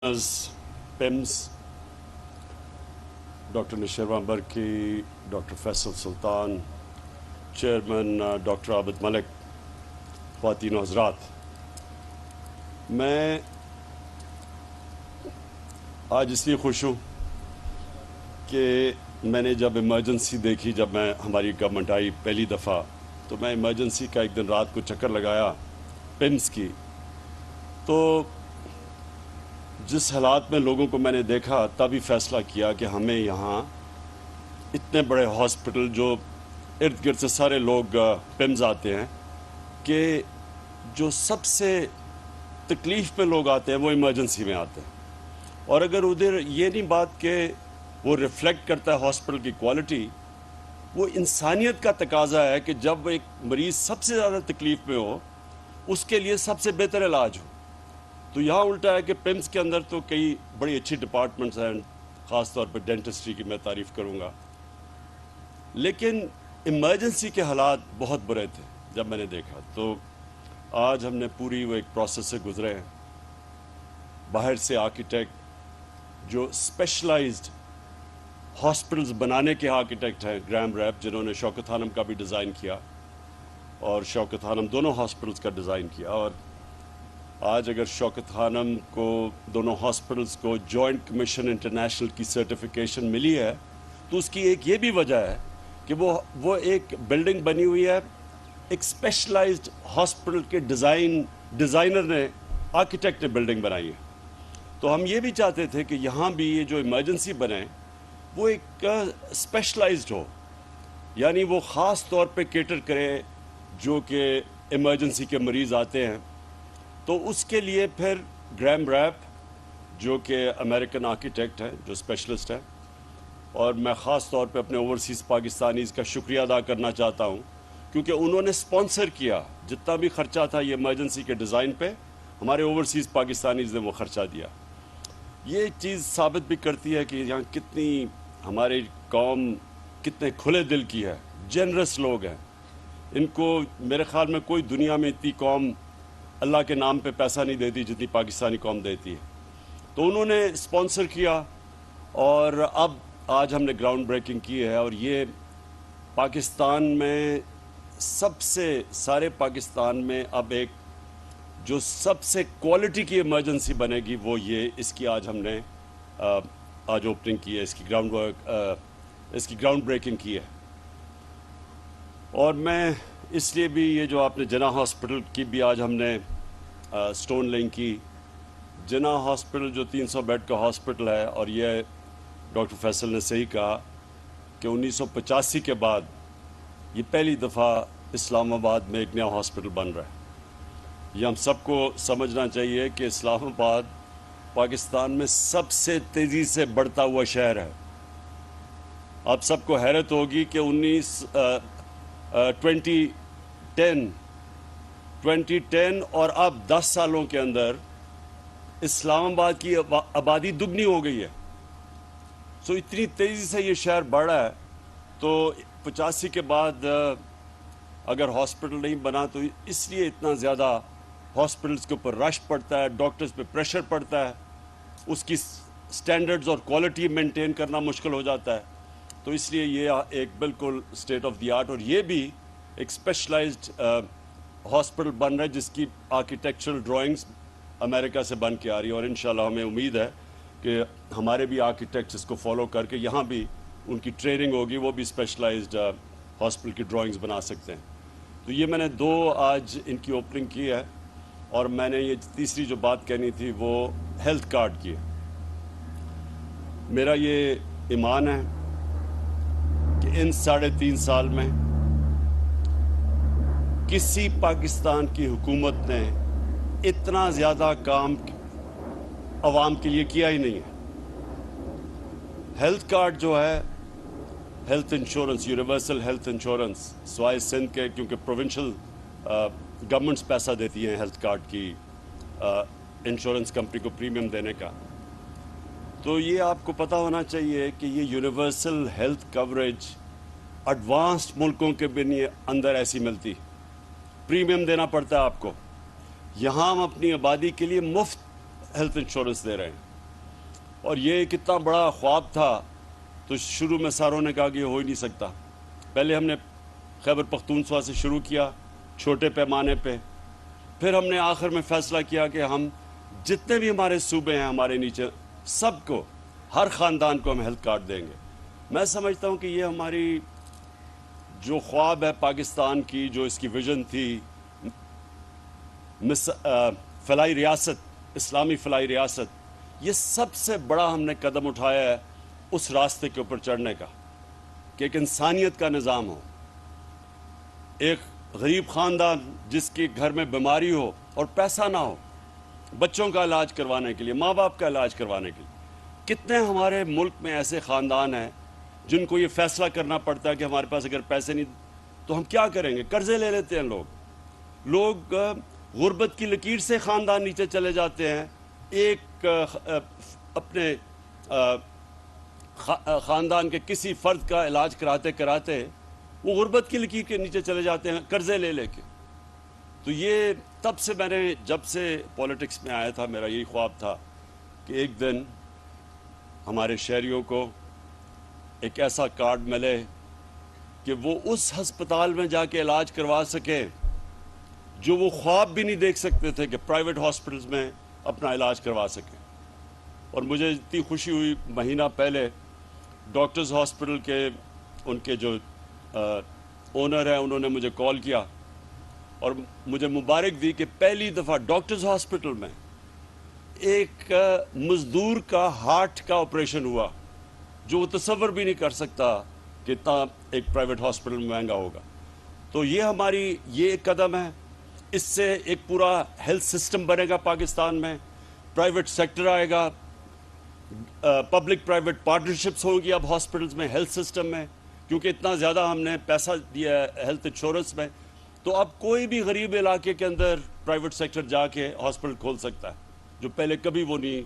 PIMS, Dr. Nishirwan Barki, Dr. Faisal Sultan, Chairman Dr. Abid Malik, خواتین و حضرات، میں آج اس لیے خوش ہوں کہ میں نے جب ایمرجنسی دیکھی، جب ہماری گورنمنٹ آئی پہلی دفعہ، تو میں ایمرجنسی کا ایک دن رات کو چکر لگایا PIMS کی، تو جس حالات میں لوگوں کو میں نے دیکھا، تبھی فیصلہ کیا کہ ہمیں یہاں اتنے بڑے ہاسپٹل جو ارد گرد سے سارے لوگ PIMS آتے ہیں، کہ جو سب سے تکلیف میں لوگ آتے ہیں وہ ایمرجنسی میں آتے ہیں، اور اگر ادھر یہ نہیں بات کہ وہ ریفلیکٹ کرتا ہے ہاسپٹل کی کوالٹی، وہ انسانیت کا تقاضا ہے کہ جب ایک مریض سب سے زیادہ تکلیف میں ہو، اس کے لیے سب سے بہتر علاج ہو۔ تو یہاں الٹا ہے کہ PIMS کے اندر تو کئی بڑی اچھی ڈپارٹمنٹس ہیں، خاص طور پہ ڈینٹسٹری کی میں تعریف کروں گا، لیکن ایمرجنسی کے حالات بہت برے تھے جب میں نے دیکھا۔ تو آج ہم نے پوری وہ ایک پروسیس سے گزرے ہیں، باہر سے آرکیٹیکٹ جو اسپیشلائزڈ ہاسپٹلز بنانے کے آرکیٹیکٹ ہیں، گرام ریپ، جنہوں نے شوکت خانم کا بھی ڈیزائن کیا اور شوکت خانم دونوں ہاسپٹلز کا ڈیزائن کیا، اور آج اگر شوکت خانم کو دونوں ہاسپٹلز کو جوائنٹ کمیشن انٹرنیشنل کی سرٹیفیکیشن ملی ہے، تو اس کی ایک یہ بھی وجہ ہے کہ وہ ایک بلڈنگ بنی ہوئی ہے، ایک اسپیشلائزڈ ہاسپٹل کے ڈیزائنر نے، آرکیٹیکٹ نے بلڈنگ بنائی ہے۔ تو ہم یہ بھی چاہتے تھے کہ یہاں بھی یہ جو ایمرجنسی بنے وہ ایک اسپیشلائزڈ ہو، یعنی وہ خاص طور پہ کیٹر کرے جو کہ ایمرجنسی کے مریض آتے ہیں۔ تو اس کے لیے پھر گرام ریپ جو کہ امریکن آرکیٹیکٹ ہیں، جو اسپیشلسٹ ہیں، اور میں خاص طور پہ اپنے اوورسیز پاکستانیز کا شکریہ ادا کرنا چاہتا ہوں، کیونکہ انہوں نے اسپانسر کیا، جتنا بھی خرچہ تھا یہ ایمرجنسی کے ڈیزائن پہ، ہمارے اوورسیز پاکستانیز نے وہ خرچہ دیا۔ یہ چیز ثابت بھی کرتی ہے کہ یہاں کتنی ہماری قوم کتنے کھلے دل کی ہے، جنرس لوگ ہیں۔ ان کو میرے خیال میں کوئی دنیا میں اتنی قوم اللہ کے نام پہ پیسہ نہیں دیتی جتنی پاکستانی قوم دیتی ہے۔ تو انہوں نے اسپانسر کیا، اور اب آج ہم نے گراؤنڈ بریکنگ کی ہے، اور یہ پاکستان میں سارے پاکستان میں اب ایک جو سب سے کوالٹی کی ایمرجنسی بنے گی وہ یہ، اس کی آج ہم نے آج اوپننگ کی ہے، اس کی گراؤنڈ بریکنگ کی ہے۔ اور میں اس لیے بھی یہ جو آپ نے جناح ہاسپٹل کی بھی آج ہم نے سٹون لینگ کی، جناح ہاسپٹل جو 300 بیڈ کا ہاسپٹل ہے، اور یہ ڈاکٹر فیصل نے صحیح کہا کہ 1985 کے بعد یہ پہلی دفعہ اسلام آباد میں ایک نیا ہاسپٹل بن رہا ہے۔ یہ ہم سب کو سمجھنا چاہیے کہ اسلام آباد پاکستان میں سب سے تیزی سے بڑھتا ہوا شہر ہے۔ آپ سب کو حیرت ہوگی کہ 2010 اور اب 10 سالوں کے اندر اسلام آباد کی آبادی دگنی ہو گئی ہے۔ سو اتنی تیزی سے یہ شہر بڑھ رہا ہے، تو 85 کے بعد اگر ہاسپٹل نہیں بنا تو اس لیے اتنا زیادہ ہاسپٹلس کے اوپر رش پڑتا ہے، ڈاکٹرز پہ پریشر پڑتا ہے، اس کی سٹینڈرڈز اور کوالٹی مینٹین کرنا مشکل ہو جاتا ہے۔ تو اس لیے یہ ایک بالکل اسٹیٹ آف دی آرٹ، اور یہ بھی ایک اسپیشلائزڈ ہاسپٹل بن رہا ہے جس کی آرکیٹیکچرل ڈرائنگز امریکہ سے بن کے آ رہی ہے، اور انشاءاللہ ہمیں امید ہے کہ ہمارے بھی آرکیٹیکٹس اس کو فالو کر کے یہاں بھی ان کی ٹریننگ ہوگی، وہ بھی اسپیشلائزڈ ہاسپٹل کی ڈرائنگز بنا سکتے ہیں۔ تو یہ میں نے 2 آج ان کی اوپننگ کی ہے، اور میں نے یہ تیسری جو بات کہنی تھی وہ ہیلتھ کارڈ کی ہے۔ میرا یہ ایمان ہے کہ ان 3.5 سال میں کسی پاکستان کی حکومت نے اتنا زیادہ کام عوام کے لیے کیا ہی نہیں ہے۔ ہیلتھ کارڈ جو ہے، health insurance, universal health insurance, سوائے سندھ کے، کیونکہ پروونشل گورنمنٹس پیسہ دیتی ہیں ہیلتھ کارڈ کی انشورنس کمپنی کو پریمیم دینے کا، تو یہ آپ کو پتہ ہونا چاہیے کہ یہ یونیورسل ہیلتھ کوریج ایڈوانسڈ ملکوں کے بھی اندر ایسی ملتی، پریمیم دینا پڑتا ہے آپ کو۔ یہاں ہم اپنی آبادی کے لیے مفت ہیلتھ انشورنس دے رہے ہیں۔ اور یہ کتنا بڑا خواب تھا، تو شروع میں ساروں نے کہا کہ یہ ہو ہی نہیں سکتا. پہلے ہم نے خیبر پختونخوا سے شروع کیا چھوٹے پیمانے پہ، پھر ہم نے آخر میں فیصلہ کیا کہ ہم جتنے بھی ہمارے صوبے ہیں ہمارے نیچے، سب کو، ہر خاندان کو ہم ہیلتھ کارڈ دیں گے. میں سمجھتا ہوں کہ یہ ہماری جو خواب ہے پاکستان کی، جو اس کی ویژن تھی، فلاحی ریاست، اسلامی فلاحی ریاست، یہ سب سے بڑا ہم نے قدم اٹھایا ہے اس راستے کے اوپر چڑھنے کا، کہ ایک انسانیت کا نظام ہو. ایک غریب خاندان جس کے گھر میں بیماری ہو اور پیسہ نہ ہو بچوں کا علاج کروانے کے لیے، ماں باپ کا علاج کروانے کے لیے. کتنے ہمارے ملک میں ایسے خاندان ہیں جن کو یہ فیصلہ کرنا پڑتا ہے کہ ہمارے پاس اگر پیسے نہیں تو ہم کیا کریں گے، قرضے لے لیتے ہیں لوگ. غربت کی لکیر سے خاندان نیچے چلے جاتے ہیں. ایک اپنے خاندان کے کسی فرد کا علاج کراتے کراتے وہ غربت کی لکیر کے نیچے چلے جاتے ہیں قرضے لے لے کے. تو یہ تب سے میں نے جب سے پولیٹکس میں آیا تھا میرا یہی خواب تھا کہ ایک دن ہمارے شہریوں کو ایک ایسا کارڈ ملے کہ وہ اس ہسپتال میں جا کے علاج کروا سکیں جو وہ خواب بھی نہیں دیکھ سکتے تھے، کہ پرائیویٹ ہاسپٹلز میں اپنا علاج کروا سکیں. اور مجھے اتنی خوشی ہوئی، مہینہ پہلے ڈاکٹرز ہاسپٹل کے ان کے جو اونر ہیں انہوں نے مجھے کال کیا اور مجھے مبارک دی کہ پہلی دفعہ ڈاکٹرز ہاسپٹل میں ایک مزدور کا ہارٹ کا آپریشن ہوا، جو وہ تصور بھی نہیں کر سکتا کہ اتنا ایک پرائیویٹ ہاسپٹل میں مہنگا ہوگا. تو یہ ہماری یہ ایک قدم ہے. اس سے ایک پورا ہیلتھ سسٹم بنے گا پاکستان میں، پرائیویٹ سیکٹر آئے گا، پبلک پرائیویٹ پارٹنرشپس ہوں گی اب ہاسپٹلز میں، ہیلتھ سسٹم میں، کیونکہ اتنا زیادہ ہم نے پیسہ دیا ہے ہیلتھ انشورنس میں. تو اب کوئی بھی غریب علاقے کے اندر پرائیویٹ سیکٹر جا کے ہاسپٹل کھول سکتا ہے، جو پہلے کبھی وہ نہیں،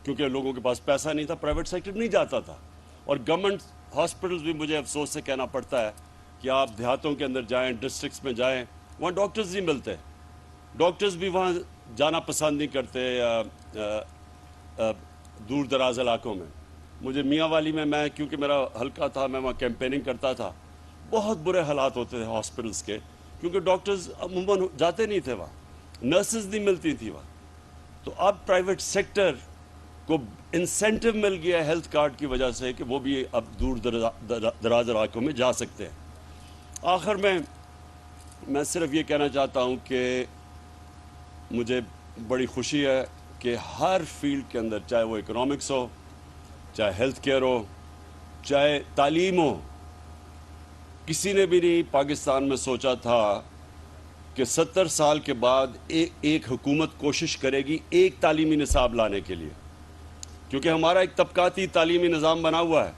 کیونکہ لوگوں کے پاس پیسہ نہیں تھا، پرائیویٹ سیکٹر نہیں جاتا تھا. اور گورنمنٹ ہاسپٹلز بھی مجھے افسوس سے کہنا پڑتا ہے کہ آپ دیہاتوں کے اندر جائیں، ڈسٹرکٹس میں جائیں، وہاں ڈاکٹرز نہیں ملتے. ڈاکٹرز بھی وہاں جانا پسند نہیں کرتے دور دراز علاقوں میں. مجھے میاں والی میں کیونکہ میرا حلقہ تھا، میں وہاں کیمپیننگ کرتا تھا، بہت برے حالات ہوتے تھے ہاسپٹلز کے، کیونکہ ڈاکٹرز عموماً جاتے نہیں تھے وہاں، نرسز نہیں ملتی تھی وہاں. تو اب پرائیویٹ سیکٹر کو انسینٹو مل گیا ہیلتھ کارڈ کی وجہ سے کہ وہ بھی اب دور دراز علاقوں میں جا سکتے ہیں. آخر میں صرف یہ کہنا چاہتا ہوں کہ مجھے بڑی خوشی ہے کہ ہر فیلڈ کے اندر، چاہے وہ اکنامکس ہو، چاہے ہیلتھ کیئر ہو، چاہے تعلیم ہو، کسی نے بھی نہیں پاکستان میں سوچا تھا کہ 70 سال کے بعد ایک حکومت کوشش کرے گی ایک تعلیمی نصاب لانے کے لیے، کیونکہ ہمارا ایک طبقاتی تعلیمی نظام بنا ہوا ہے.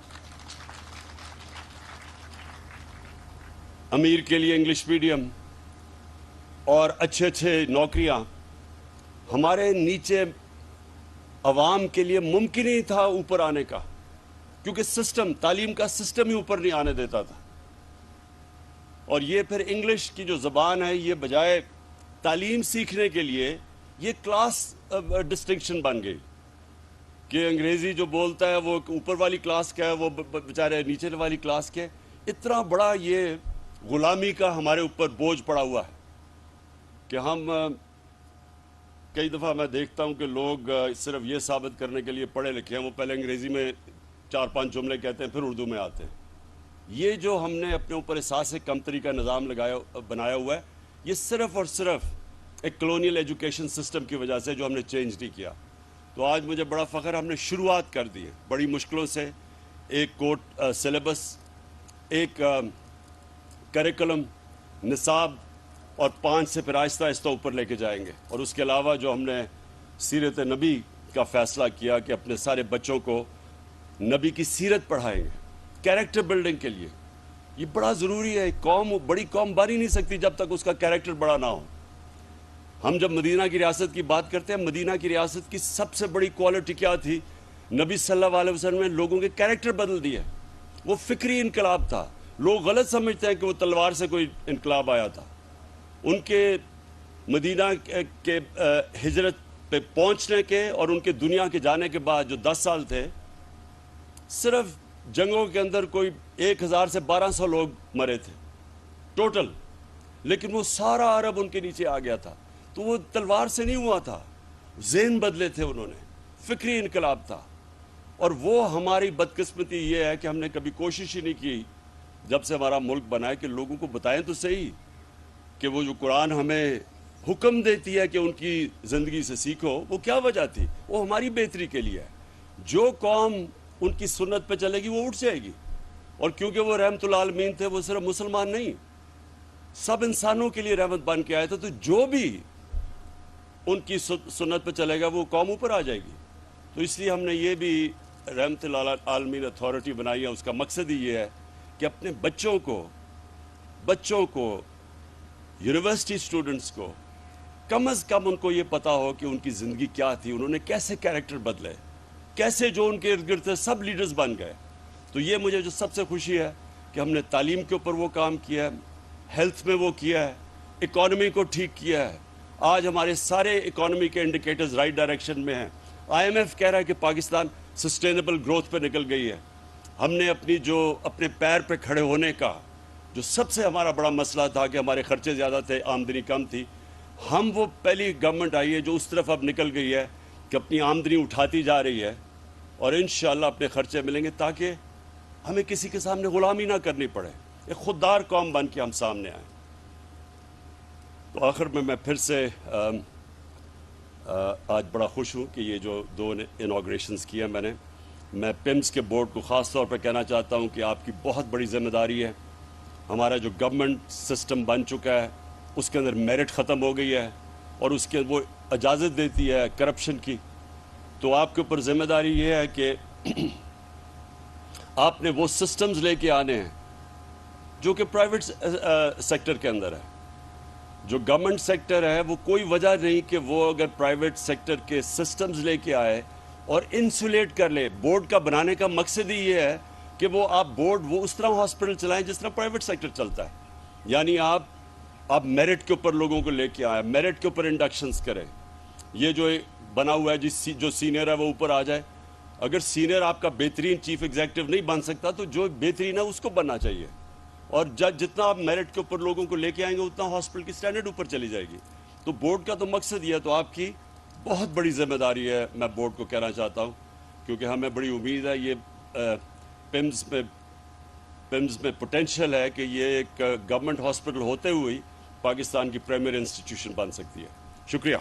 امیر کے لیے انگلش میڈیم اور اچھے نوکریاں، ہمارے نیچے عوام کے لیے ممکن ہی تھا اوپر آنے کا، کیونکہ تعلیم کا سسٹم ہی اوپر نہیں آنے دیتا تھا. اور یہ پھر انگلش کی جو زبان ہے، یہ بجائے تعلیم سیکھنے کے لیے یہ کلاس ڈسٹنکشن بن گئی کہ انگریزی جو بولتا ہے وہ اوپر والی کلاس کا ہے، وہ بیچارے نیچے والی کلاس کے. اتنا بڑا یہ غلامی کا ہمارے اوپر بوجھ پڑا ہوا ہے کہ ہم کئی دفعہ میں دیکھتا ہوں کہ لوگ صرف یہ ثابت کرنے کے لیے پڑھے لکھے ہیں، وہ پہلے انگریزی میں 4-5 جملے کہتے ہیں، پھر اردو میں آتے ہیں. یہ جو ہم نے اپنے اوپر احساس کمتری کا نظام بنایا ہوا ہے، یہ صرف اور صرف ایک کلونیل ایجوکیشن سسٹم کی وجہ سے، جو ہم نے چینج نہیں کیا. تو آج مجھے بڑا فخر، ہم نے شروعات کر دی ہے بڑی مشکلوں سے. ایک کوٹ سلیبس، ایک کریکولم، نصاب، اور 5 سے پھر آہستہ آہستہ اوپر لے کے جائیں گے. اور اس کے علاوہ جو ہم نے سیرت نبی کا فیصلہ کیا کہ اپنے سارے بچوں کو نبی کی سیرت پڑھائیں گے کیریکٹر بلڈنگ کے لیے. یہ بڑا ضروری ہے. بڑی قوم بن ہی نہیں سکتی جب تک اس کا کیریکٹر بڑا نہ ہو. ہم جب مدینہ کی ریاست کی بات کرتے ہیں، مدینہ کی ریاست کی سب سے بڑی کوالٹی کیا تھی؟ نبی صلی اللہ علیہ وسلم نے لوگوں کے کیریکٹر بدل دیے. وہ فکری انقلاب تھا. لوگ غلط سمجھتے ہیں کہ وہ تلوار سے کوئی انقلاب آیا تھا. ان کے مدینہ کے ہجرت پہ پہنچنے کے اور ان کے دنیا کے جانے کے بعد جو 10 سال تھے، صرف جنگوں کے اندر کوئی 1000 سے 1200 لوگ مرے تھے ٹوٹل، لیکن وہ سارا عرب ان کے نیچے آ گیا تھا. تو وہ تلوار سے نہیں ہوا تھا، ذہن بدلے تھے انہوں نے، فکری انقلاب تھا. اور وہ ہماری بدقسمتی یہ ہے کہ ہم نے کبھی کوشش ہی نہیں کی جب سے ہمارا ملک بنا ہے کہ لوگوں کو بتائیں تو صحیح کہ وہ جو قرآن ہمیں حکم دیتی ہے کہ ان کی زندگی سے سیکھو، وہ کیا وجہ تھی؟ وہ ہماری بہتری کے لیے ہے. جو قوم ان کی سنت پہ چلے گی وہ اٹھ جائے گی. اور کیونکہ وہ رحمت العالمین تھے، وہ صرف مسلمان نہیں، سب انسانوں کے لیے رحمت بن کے آئے تھے. تو جو بھی ان کی سنت پہ چلے گا وہ قوم اوپر آ جائے گی. تو اس لیے ہم نے یہ بھی رحمت العالمین اتھارٹی بنائی ہے. اس کا مقصد ہی یہ ہے کہ اپنے بچوں کو یونیورسٹی اسٹوڈنٹس کو کم از کم ان کو یہ پتا ہو کہ ان کی زندگی کیا تھی، انہوں نے کیسے کیریکٹر بدلے، کیسے جو ان کے ارد گرد تھے سب لیڈرز بن گئے. تو یہ مجھے جو سب سے خوشی ہے کہ ہم نے تعلیم کے اوپر وہ کام کیا ہے، ہیلتھ میں وہ کیا ہے، اکانومی کو ٹھیک کیا ہے. آج ہمارے سارے اکانومی کے انڈیکیٹرز رائٹ ڈائریکشن میں ہیں. IMF کہہ رہا ہے کہ پاکستان سسٹینیبل گروتھ پہ نکل گئی ہے. ہم نے اپنے پیر پہ کھڑے ہونے کا جو سب سے ہمارا بڑا مسئلہ تھا کہ ہمارے خرچے زیادہ تھے، آمدنی کم تھی، ہم وہ پہلی گورنمنٹ آئی ہے جو اس طرف اب نکل گئی ہے کہ اپنی آمدنی اٹھاتی جا رہی ہے اور انشاءاللہ اپنے خرچے ملیں گے تاکہ ہمیں کسی کے سامنے غلامی نہ کرنی پڑے، ایک خوددار قوم بن کے ہم سامنے آئیں. تو آخر میں پھر سے آج بڑا خوش ہوں کہ یہ جو 2 انوگریشنز کیا میں پمز کے بورڈ کو خاص طور پہ کہنا چاہتا ہوں کہ آپ کی بہت بڑی ذمہ داری ہے. ہمارا جو گورنمنٹ سسٹم بن چکا ہے اس کے اندر میرٹ ختم ہو گئی ہے اور اس کے وہ اجازت دیتی ہے کرپشن کی. تو آپ کے اوپر ذمہ داری یہ ہے کہ آپ نے وہ سسٹمز لے کے آنے ہیں جو کہ پرائیویٹ سیکٹر کے اندر ہے. جو گورنمنٹ سیکٹر ہے وہ کوئی وجہ نہیں کہ وہ اگر پرائیویٹ سیکٹر کے سسٹمز لے کے آئے اور انسولیٹ کر لے. بورڈ کا بنانے کا مقصد ہی یہ ہے کہ وہ بورڈ اس طرح ہاسپٹل چلائیں جس طرح پرائیویٹ سیکٹر چلتا ہے. یعنی آپ میرٹ کے اوپر لوگوں کو لے کے آئیں، میرٹ کے اوپر انڈکشنز کریں. یہ جو بنا ہوا ہے جو سینئر ہے وہ اوپر آ جائے. اگر سینئر آپ کا بہترین چیف ایگزیکٹو نہیں بن سکتا تو جو بہترین ہے اس کو بننا چاہیے. اور جتنا آپ میرٹ کے اوپر لوگوں کو لے کے آئیں گے اتنا ہاسپٹل کی سٹینڈرڈ اوپر چلی جائے گی. تو بورڈ کا تو مقصد یہ ہے. تو آپ کی بہت بڑی ذمہ داری ہے، میں بورڈ کو کہنا چاہتا ہوں، کیونکہ ہمیں بڑی امید ہے یہ پمز میں پوٹینشیل ہے کہ یہ ایک گورنمنٹ ہاسپٹل ہوتے ہوئے پاکستان کی پرائمری انسٹیٹیوشن بن سکتی ہے. شکریہ.